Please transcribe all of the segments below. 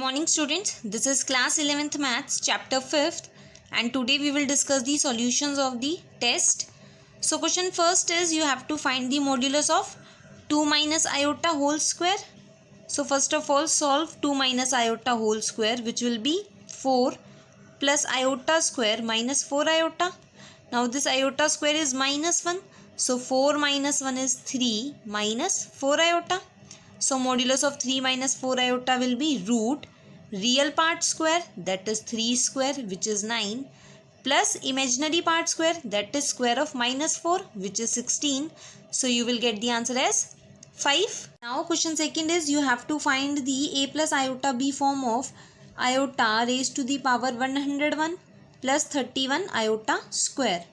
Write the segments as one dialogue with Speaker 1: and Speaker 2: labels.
Speaker 1: morning students, this is class 11th maths chapter 5th and today we will discuss the solutions of the test. So question first is you have to find the modulus of 2 minus iota whole square. So first of all solve 2 minus iota whole square which will be 4 plus iota square minus 4 iota. Now this iota square is minus 1. So 4 minus 1 is 3 minus 4 iota. So modulus of 3 minus 4 iota will be root real part square, that is 3 square, which is 9, plus imaginary part square, that is square of minus 4, which is 16. So you will get the answer as 5. Now question second is you have to find the a plus iota b form of iota raised to the power 101 plus 31 iota square.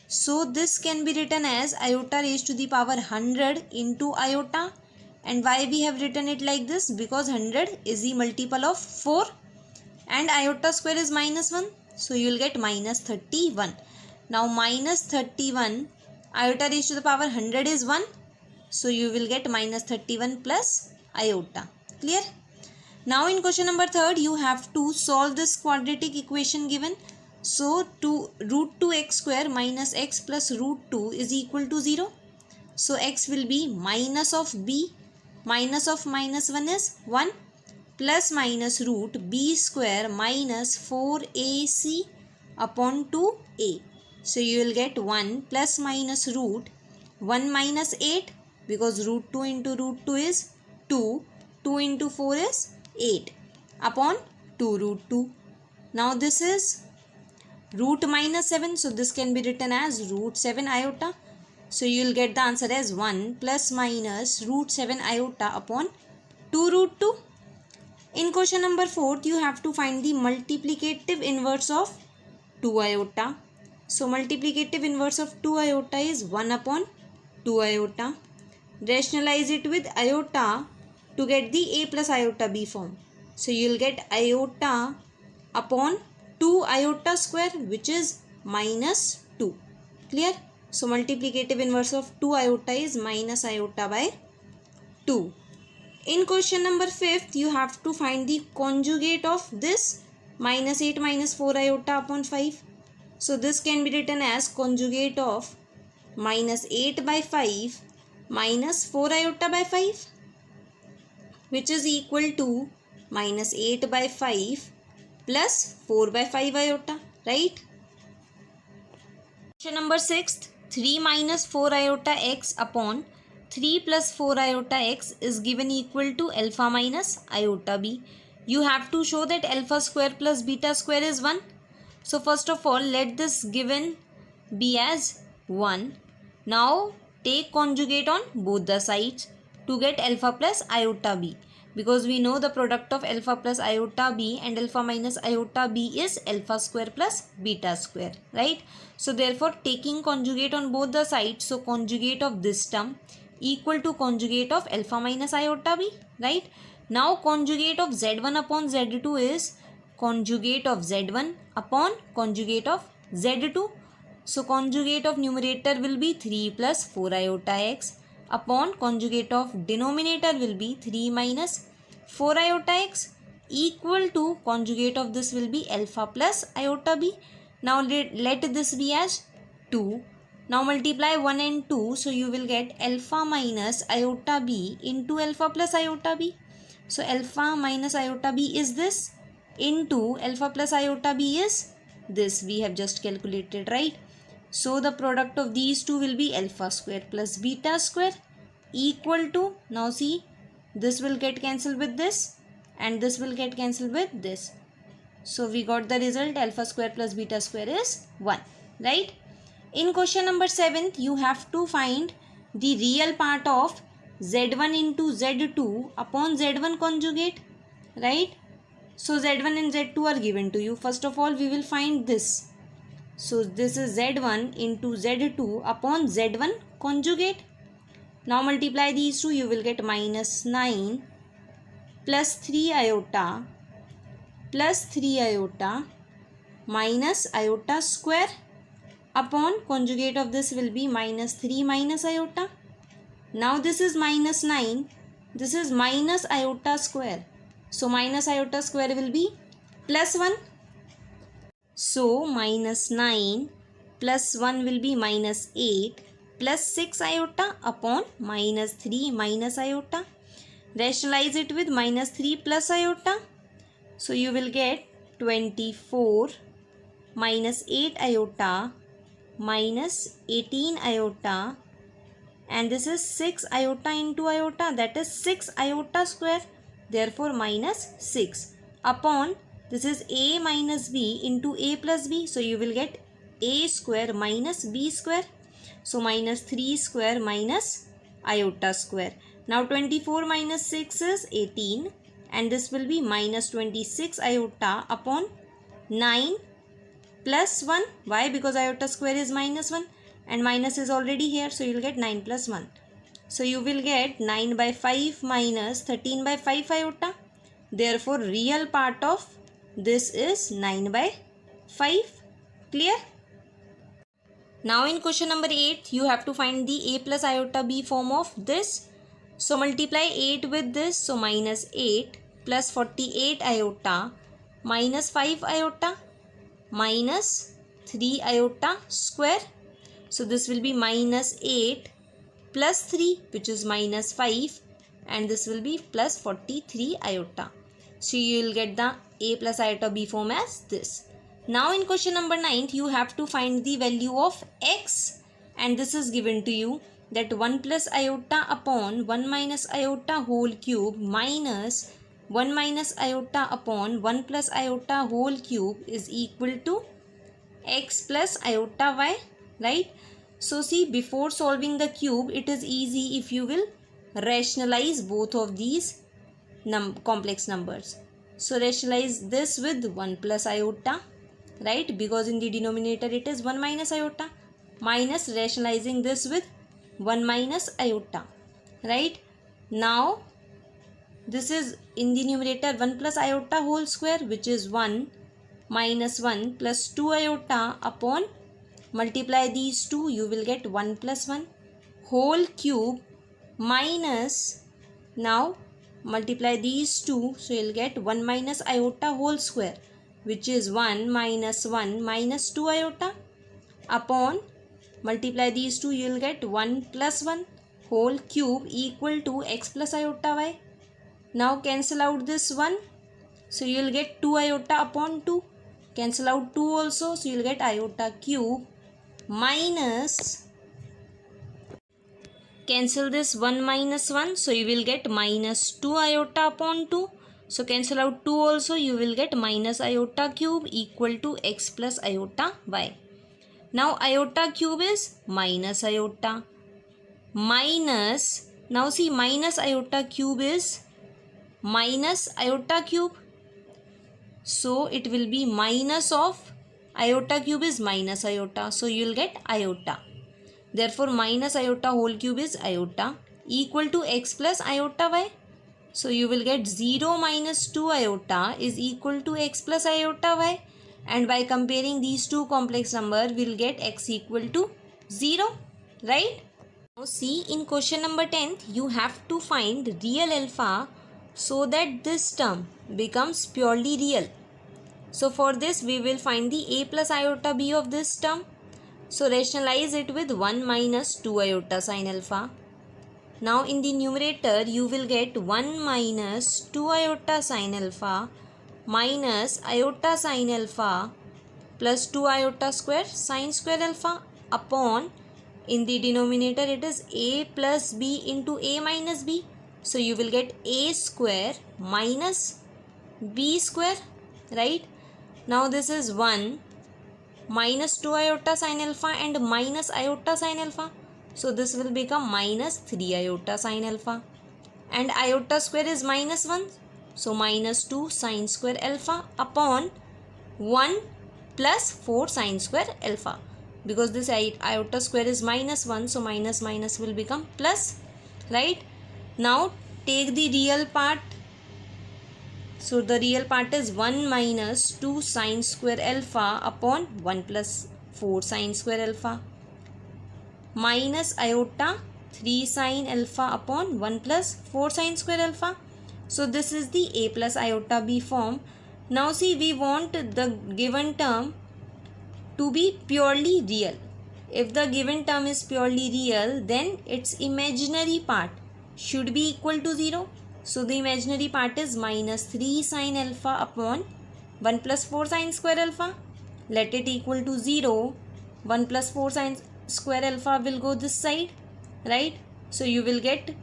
Speaker 1: So this can be written as iota raised to the power 100 into iota. And why we have written it like this? Because 100 is the multiple of 4 and iota square is minus 1. So you will get minus 31. Now minus 31 iota raised to the power 100 is 1. So you will get minus 31 plus iota. Clear? Now in question number 3 you have to solve this quadratic equation given. So root 2x square minus x plus root 2 is equal to 0. So x will be minus of b. Minus of minus 1 is 1 plus minus root b square minus 4ac upon 2a. So you will get 1 plus minus root 1 minus 8 because root 2 into root 2 is 2. 2 into 4 is 8 upon 2 root 2. Now this is root minus 7. So this can be written as root 7 iota. So you will get the answer as 1 plus minus root 7 iota upon 2 root 2. In question number 4, you have to find the multiplicative inverse of 2 iota. So multiplicative inverse of 2 iota is 1 upon 2 iota. Rationalize it with iota to get the a plus iota b form. So you will get iota upon 2 iota square which is minus 2. Clear? So multiplicative inverse of 2 iota is minus iota by 2. In question number 5, you have to find the conjugate of this minus 8 minus 4 iota upon 5. So this can be written as conjugate of minus 8 by 5 minus 4 iota by 5 which is equal to minus 8 by 5 plus 4 by 5 iota, right? Question number 6. 3 minus 4 iota x upon 3 plus 4 iota x is given equal to alpha minus iota b. You have to show that alpha square plus beta square is 1. So first of all let this given be as 1. Now take conjugate on both the sides to get alpha plus iota b. Because we know the product of alpha plus iota b and alpha minus iota b is alpha square plus beta square, right? So therefore taking conjugate on both the sides, so conjugate of this term equal to conjugate of alpha minus iota b, right? Now conjugate of z1 upon z2 is conjugate of z1 upon conjugate of z2. So conjugate of numerator will be 3 plus 4 iota x upon conjugate of denominator will be 3 minus 4 iota x equal to conjugate of this will be alpha plus iota b. Now let this be as 2. Now multiply 1 and 2. So you will get alpha minus iota b into alpha plus iota b. So alpha minus iota b is this into alpha plus iota b is this. We have just calculated, right? So the product of these two will be alpha square plus beta square equal to, now see, this will get cancelled with this and this will get cancelled with this. So we got the result alpha square plus beta square is 1, right? In question number 7, you have to find the real part of z1 into z2 upon z1 conjugate, right? So z1 and z2 are given to you. First of all we will find this. So this is z1 into z2 upon z1 conjugate. Now multiply these two, you will get minus 9 plus 3 iota plus 3 iota minus iota square upon conjugate of this will be minus 3 minus iota. Now this is minus 9, this is minus iota square. So minus iota square will be plus 1. So minus 9 plus 1 will be minus 8 plus 6 iota upon minus 3 minus iota. Rationalize it with minus 3 plus iota. So you will get 24 minus 8 iota minus 18 iota, and this is 6 iota into iota, that is 6 iota square, therefore minus 6 upon this is a minus b into a plus b, so you will get a square minus b square, so minus 3 square minus iota square. Now 24 minus 6 is 18, and this will be minus 26 iota upon 9 plus 1. Why? Because iota square is minus 1 and minus is already here, so you will get 9 plus 1. So you will get 9 by 5 minus 13 by 5 iota. Therefore real part of this is 9 by 5. Clear? Now in question number 8, you have to find the a plus iota b form of this. So multiply 8 with this, so minus 8 plus 48 iota minus 5 iota minus 3 iota square. So this will be minus 8 plus 3, which is minus 5, and this will be plus 43 iota. So you will get the a plus iota b form as this. Now in question number 9, you have to find the value of x, and this is given to you that 1 plus iota upon 1 minus iota whole cube minus 1 minus iota upon 1 plus iota whole cube is equal to x plus iota y, right? So see, before solving the cube, it is easy if you will rationalize both of these complex numbers. So rationalize this with 1 plus iota, right? Because in the denominator it is 1 minus iota, minus rationalizing this with 1 minus iota, right? Now this is in the numerator 1 plus iota whole square, which is 1 minus 1 plus 2 iota upon, multiply these two, you will get 1 plus 1 whole cube minus, now multiply these two, so you will get 1 minus iota whole square, which is 1 minus 1 minus 2 iota upon, multiply these two, you will get 1 plus 1 whole cube equal to x plus iota y. Now cancel out this 1, so you will get 2 iota upon 2, cancel out 2 also, so you will get iota cube minus, cancel this 1 minus 1, so you will get minus 2 iota upon 2, so cancel out 2 also, you will get minus iota cube equal to x plus iota y. Now iota cube is minus iota minus, now see, minus iota cube is minus iota cube, so it will be minus of iota cube is minus iota, so you will get iota. Therefore minus iota whole cube is iota equal to x plus iota y. So you will get 0 minus 2 iota is equal to x plus iota y, and by comparing these two complex number, we will get x equal to 0, right? Now see, in question number 10, you have to find real alpha so that this term becomes purely real. So for this, we will find the a plus iota b of this term. So rationalize it with 1 minus 2 iota sin alpha. Now in the numerator, you will get 1 minus 2 iota sin alpha minus iota sin alpha plus 2 iota square sin square alpha upon, in the denominator it is a plus b into a minus b. So you will get a square minus b square, right? Now this is 1 minus 2 iota sin alpha and minus iota sin alpha. So this will become minus 3 iota sin alpha. And iota square is minus 1. So minus 2 sin square alpha upon 1 plus 4 sin square alpha. Because this iota square is minus 1, so minus minus will become plus, right? Now take the real part. So the real part is 1 minus 2 sin square alpha upon 1 plus 4 sin square alpha minus iota 3 sin alpha upon 1 plus 4 sin square alpha. So this is the a plus iota b form. Now see, we want the given term to be purely real. If the given term is purely real, then its imaginary part should be equal to 0. So the imaginary part is minus 3 sin alpha upon 1 plus 4 sin square alpha. Let it equal to 0. 1 plus 4 sin square alpha will go this side, right? So you will get,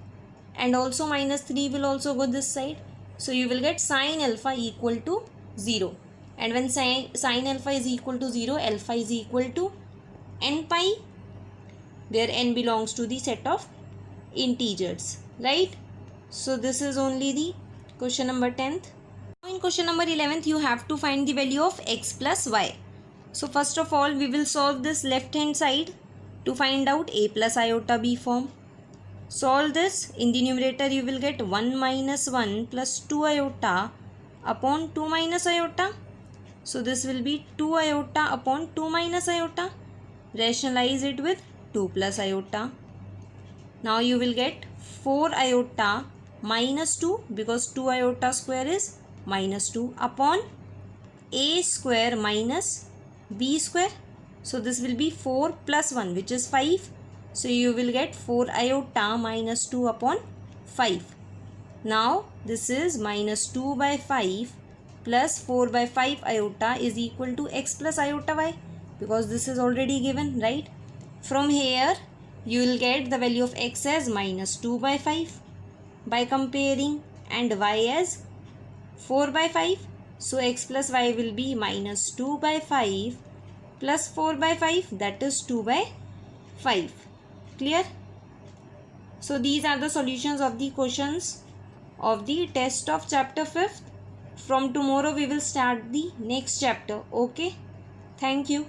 Speaker 1: and also minus 3 will also go this side. So you will get sin alpha equal to 0. And when sin alpha is equal to 0, alpha is equal to n pi, where n belongs to the set of integers, right? So this is only the question number 10th. Now in question number 11th, you have to find the value of x plus y. So first of all, we will solve this left hand side to find out a plus iota b form. Solve this. In the numerator, you will get 1 minus 1 plus 2 iota upon 2 minus iota. So this will be 2 iota upon 2 minus iota. Rationalize it with 2 plus iota. Now you will get 4 iota minus 2, because 2 iota square is minus 2, upon a square minus b square. So this will be 4 plus 1, which is 5. So you will get 4 iota minus 2 upon 5. Now this is minus 2 by 5 plus 4 by 5 iota is equal to x plus iota y, because this is already given, right? From here you will get the value of x as minus 2 by 5 by comparing, and y as 4 by 5. So x plus y will be minus 2 by 5 plus 4 by 5, that is 2 by 5. Clear? So these are the solutions of the questions of the test of chapter 5th. From tomorrow we will start the next chapter. Okay? Thank you.